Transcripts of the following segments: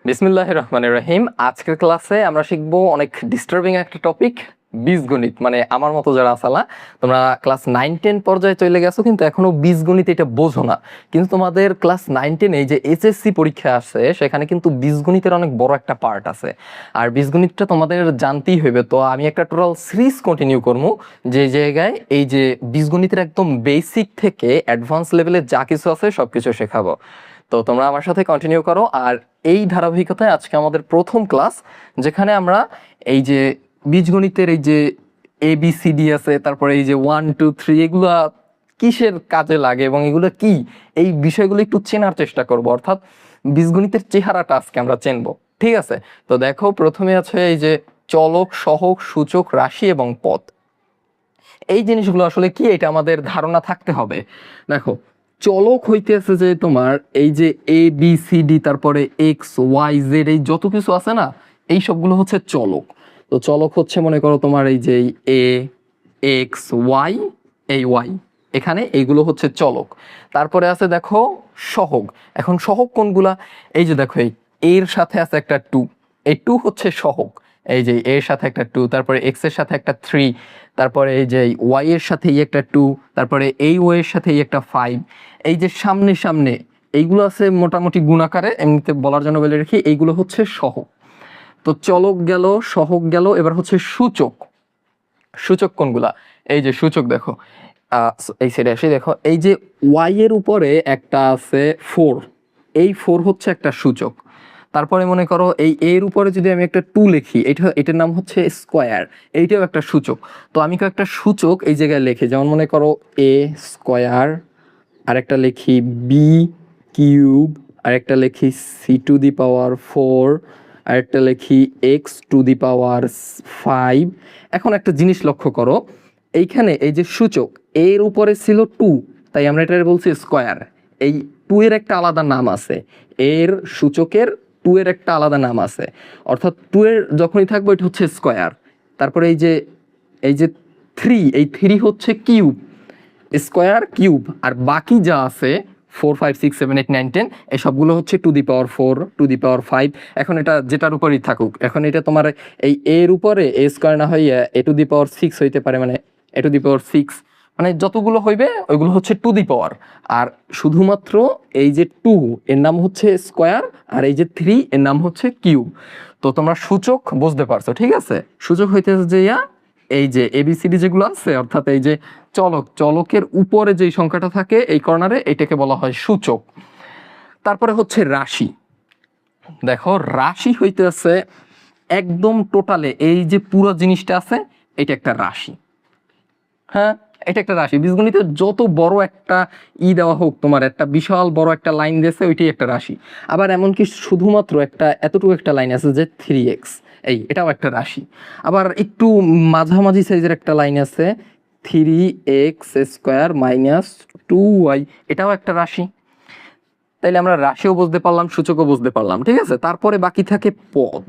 বিসমিল্লাহির রহমানির রহিম। আজকের ক্লাসে আমরা শিখবো অনেক ডিস্টার্বিং একটা টপিক, বীজগণিত। মানে আমার মতো যারা আসালা, তোমরা ক্লাস 9-10 পর্যায়ে চলে গেছো কিন্তু এখনো বীজগণিত এটা বোঝো না। কিন্তু তোমাদের ক্লাস 9-10 এই যে এইচএসসি পরীক্ষা আছে সেখানে কিন্তু বীজগণিতের অনেক বড় একটা পার্ট আছে, আর বীজগণিতটা তোমাদের জানতেই হইবে। তো আমি একটা টোটাল সিরিজ কন্টিনিউ করবো, যে জায়গায় এই যে বীজগণিতের একদম বেসিক থেকে অ্যাডভান্স লেভেলে যা কিছু আছে সবকিছু শেখাবো। তো তোমরা আমার সাথে কন্টিনিউ করো। আর এই ধারাবাহিকতায় আজকে আমাদের প্রথম ক্লাস, যেখানে আমরা এই যে বীজগণিতের এই যে ABCD আছে, তারপরে এই যে 1 2 3 এগুলা কিসের কাজে লাগে এবং এগুলো কি, এই বিষয়গুলো একটু চেনার চেষ্টা করব। অর্থাৎ বীজগণিতের চেহারাটা আজকে আমরা চিনবো, ঠিক আছে? তো দেখো, প্রথমে আছে এই যে চলক, সহগ, সূচক, রাশি এবং পদ। এই জিনিসগুলো আসলে কি, এটা আমাদের ধারণা থাকতে হবে। দেখো, চলক হইতেছে যে তোমার এই যে ABCD, তারপরে XYZ, এই যত কিছু আছে না, এই সবগুলো হচ্ছে চলক। তো চলক হচ্ছে, মনে করো তোমার এই যে AXY, এই Y, এখানে এইগুলো হচ্ছে চলক। তারপরে আছে দেখো সহগ। এখন সহগ কোনগুলা? এই যে দেখো, এই এর সাথে আছে একটা 2, এই 2 হচ্ছে সহগ। এই যে এর সাথে একটা 2, তারপরে এক্স এর সাথে একটা 3, তারপরে এই যে ওয়াই এর সাথে একটা 2, তারপরে এই ওয়াই এর সাথে একটা 5। এই যে সামনে সামনে এইগুলো আছে মোটামুটি গুণাকারে, এমনিতে বলার জন্য বলে রাখি, এইগুলো হচ্ছে সহগ। তো চলক গেল, সহগ গেল, এবার হচ্ছে সূচক। সূচক কোনগুলা? এই যে সূচক দেখো, এই সাইডে এসে দেখো, এই যে ওয়াই এর উপরে একটা আছে 4, এই 4 হচ্ছে একটা সূচক। তারপরে মনে করো এই এর উপরে যদি আমি একটা 2 লিখি, এটার নাম হচ্ছে স্কোয়ার, এইটাও একটা সূচক। তো আমি কয়েকটা সূচক এই জায়গায় লিখি, যেমন মনে করো A স্কোয়ার, আরেকটা লিখি B কিউব, আরেকটা লিখি C⁴, আরেকটা লিখি X⁵। এখন একটা জিনিস লক্ষ্য করো, এইখানে এই যে সূচক এর উপরে ছিল 2, তাই আমরা এটা বলছি স্কোয়ার। এই 2 এর একটা আলাদা নাম আছে, এর সূচকের 2 এর একটা আলাদা নাম আছে, অর্থাৎ 2 এর যখনই থাকবে এটা হচ্ছে স্কোয়ার। তারপরে এই যে 3, এই 3 হচ্ছে কিউব, স্কোয়ার কিউব। আর বাকি যা আছে 4 5 6 7 8 9 10, এই সবগুলো হচ্ছে 2⁴, 2⁵। এখন এটা যেটার উপরই থাকুক, এখন এটা তোমার এই এর উপরে A স্কোয়ার না হইয়া A⁶ হইতে পারে, মানে A⁶, মানে যতগুলো হইবে ওইগুলো হচ্ছে 2⁴। আর শুধুমাত্র এই যে 2 এর নাম হচ্ছে স্কোয়ার, আর এই যে 3 এর নাম হচ্ছে কিউব। তো তোমরা সূচক বুঝতে পারছো, ঠিক আছে? সূচক হইতেছে যে এই যে ABCD যেগুলো আছে, অর্থাৎ এই যে চলকের উপরে যেই সংখ্যাটা থাকে এই কর্নারে, এটাকে বলা হয় সূচক। তারপরে হচ্ছে রাশি। দেখো, রাশি হইতেছে একদম টোটালে এই যে পুরো জিনিসটা আছে, এটা একটা রাশি। হ্যাঁ, এটা একটা রাশি। বীজগণিতে যত বড় একটা দেওয়া হোক, তোমার একটা বিশাল বড় একটা লাইন দিয়েছে, ওইটাই একটা রাশি। আবার এমনকি শুধুমাত্র একটা এতটুকু একটা লাইন আছে যে 3x, এটাও একটা রাশি। আবার একটু মাঝামাঝি সাইজের একটা লাইন আছে 3x² - 2y, এটাও একটা রাশি। তাইলে আমরা রাশিও বুঝতে পারলাম, সূচকও বুঝতে পারলাম, ঠিক আছে? তারপরে বাকি থাকে পদ।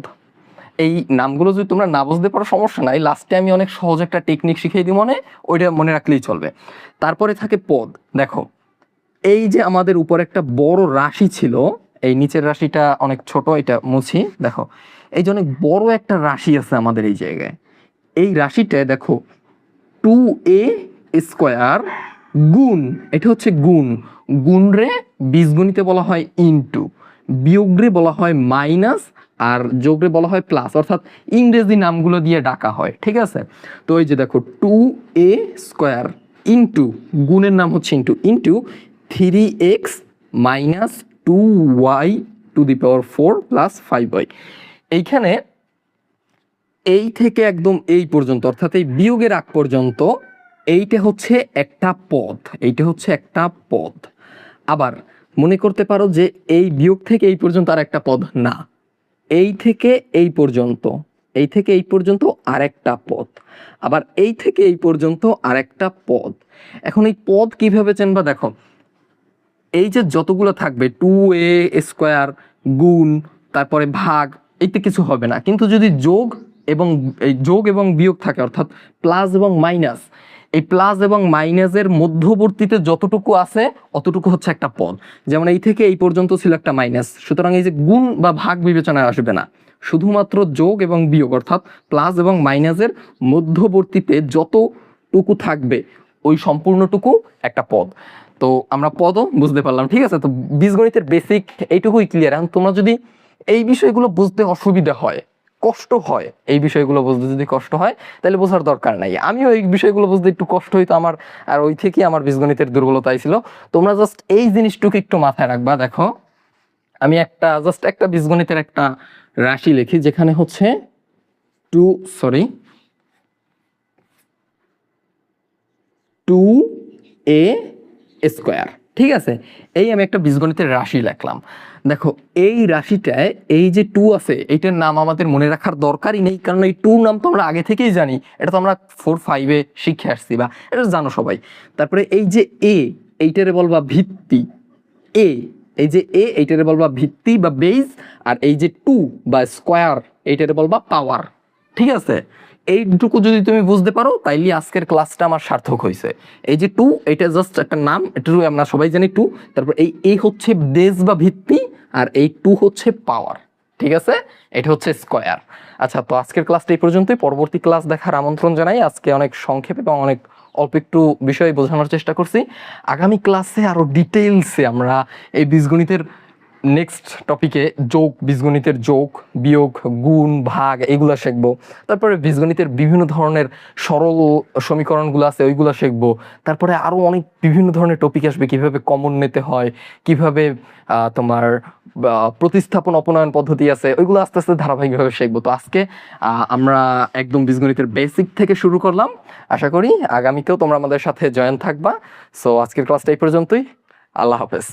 এই নামগুলো যদি তোমরা না বুঝতে পারো সমস্যা নাই, লাস্টে আমি অনেক সহজ একটা টেকনিক শিখিয়ে দিই, ওইটা মনে রাখলেই চলবে। তারপরে থাকে পদ। দেখো, এই যে আমাদের উপর একটা বড় রাশি ছিল, এই নিচের রাশিটা অনেক ছোট, এটা মুছি। দেখো, এই যে অনেক বড় একটা রাশি আছে আমাদের এই জায়গায়, এই রাশিটায় দেখো 2a² গুণ, এটা হচ্ছে গুণ। গুণ রে বীজগণিতে বলা হয় ইনটু, বিয়োগ রে বলা হয় মাইনাস, আর যোগ রে বলা হয় প্লাস, অর্থাৎ ইংরেজি নামগুলো দিয়ে ডাকা হয়, ঠিক আছে? তো এই যে দেখো 2a² ইনটু, গুণের নাম হচ্ছে into 3x - 2y⁴ plus 5y। এইখানে এই থেকে একদম এই পর্যন্ত, অর্থাৎ এই বিয়োগের আগ পর্যন্ত, এইটা হচ্ছে একটা পদ, এইটা হচ্ছে একটা পদ। আবার মনে করতে পারো যে এই বিয়োগ থেকে এই পর্যন্ত আর একটা পদ না, এই থেকে এই পর্যন্ত, এই থেকে এই পর্যন্ত আরেকটা পদ, আবার এই থেকে এই পর্যন্ত আরেকটা পদ। এখন এই পদ কিভাবে চেনবা? দেখো, এই যে যতগুলো থাকবে 2a² গুণ, তারপরে ভাগ, এইতে কিছু হবে না। কিন্তু যদি যোগ এবং বিয়োগ থাকে, অর্থাৎ প্লাস এবং মাইনাস, এই প্লাস এবং মাইনাসের মধ্যবর্তীতে যতটুকু আছে অতটুকু হচ্ছে একটা পদ। যেমন এই থেকে এই পর্যন্ত ছিল একটা মাইনাস, সুতরাং এই যে গুণ বা ভাগ বিবেচনায় আসবে না, শুধুমাত্র যোগ এবং বিয়োগ অর্থাৎ প্লাস এবং মাইনাসের মধ্যবর্তীতে যতটুকু থাকবে ওই সম্পূর্ণটুকু একটা পদ। তো আমরা পদও বুঝতে পারলাম, ঠিক আছে। তো বীজগণিতের বেসিক এইটুকুই ক্লিয়ার। এখন তোমরা যদি এই বিষয়গুলো বুঝতে অসুবিধা হয়, কষ্ট হয়, এই বিষয়গুলো বুঝতে যদি কষ্ট হয় তাহলে বোঝার দরকার নাই। আমিও এই বিষয়গুলো বুঝতে একটু কষ্ট হইতো আমার, আর ওই থেকেই আমার বীজগণিতের দুর্বলতাই ছিল। তোমরা জাস্ট এই জিনিসটুকু একটু মাথায় রাখবা। দেখো আমি একটা বীজগণিতের একটা রাশি লিখি, যেখানে হচ্ছে 2a স্কোয়ার, ঠিক আছে। এই আমি একটা বীজগণিতের রাশি লিখলাম। দেখো এই রাশিটায় এই যে 2 আছে, এইটার নাম আমাদের মনে রাখার দরকারই নেই, কারণ এই 2 নাম তো আমরা আগে থেকেই জানি, এটা তো আমরা 4-5 শিখে আসছি বা এটা জানো সবাই। তারপরে এই যে a, এইটারে বলবা ভিত্তি, এ এই যে এ এইটারে বলবা ভিত্তি বা বেজ, আর এই যে 2 বা স্কোয়ার এইটারে বলবা পাওয়ার, ঠিক আছে। এইটুকু যদি তুমি বুঝতে পারো তাইলে আজকের ক্লাসটা আমার সার্থক হয়েছে। এই যে 2 এটা জাস্ট একটা নাম, এটা আমরা সবাই জানি 2, তারপর এই হচ্ছে বেজ বা ভিত্তি, আর এই 2 হচ্ছে পাওয়ার, ঠিক আছে। এটা হচ্ছে স্কোয়ার। আচ্ছা, তো আজকের ক্লাসটা এই পর্যন্তই। পরবর্তী ক্লাস দেখার আমন্ত্রণ জানাই। আজকে অনেক সংক্ষেপে এবং অনেক অল্প একটু বিষয় বোঝানোর চেষ্টা করছি। আগামী ক্লাসে আরো ডিটেইলসে আমরা এই বীজগণিতের নেক্সট টপিকে যোগ, বীজগণিতের যোগ বিয়োগ গুণ ভাগ এগুলা শিখবো। তারপরে বীজগণিতের বিভিন্ন ধরনের সরল সমীকরণগুলো আছে ওইগুলো শিখবো। তারপরে আরো অনেক বিভিন্ন ধরনের টপিক আসবে, কিভাবে কমন নিতে হয়, কিভাবে তোমার প্রতিস্থাপন অপনয়ন পদ্ধতি আছে, ওইগুলো আস্তে আস্তে ধারাবাহিকভাবে শিখবো। তো আজকে আমরা একদম বীজগণিতের বেসিক থেকে শুরু করলাম। আশা করি আগামীতেও তোমরা আমাদের সাথে জয়েন থাকবা। সো আজকের ক্লাসটা এই পর্যন্তই। আল্লাহ হাফেজ।